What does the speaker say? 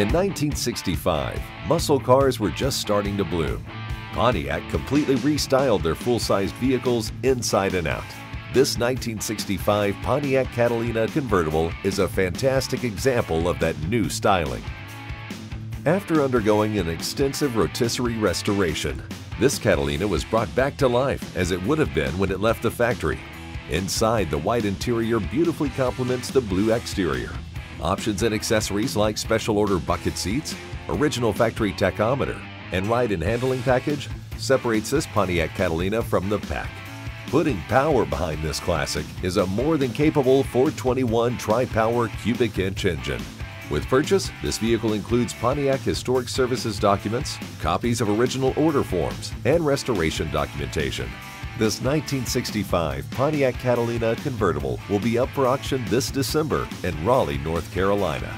In 1965, muscle cars were just starting to bloom. Pontiac completely restyled their full-sized vehicles inside and out. This 1965 Pontiac Catalina Convertible is a fantastic example of that new styling. After undergoing an extensive rotisserie restoration, this Catalina was brought back to life as it would have been when it left the factory. Inside, the white interior beautifully complements the blue exterior. Options and accessories like special order bucket seats, original factory tachometer, and ride and handling package separates this Pontiac Catalina from the pack. Putting power behind this classic is a more than capable 421 tri-power cubic inch engine. With purchase, this vehicle includes Pontiac Historic Services documents, copies of original order forms, and restoration documentation. This 1965 Pontiac Catalina Convertible will be up for auction this December in Raleigh, North Carolina.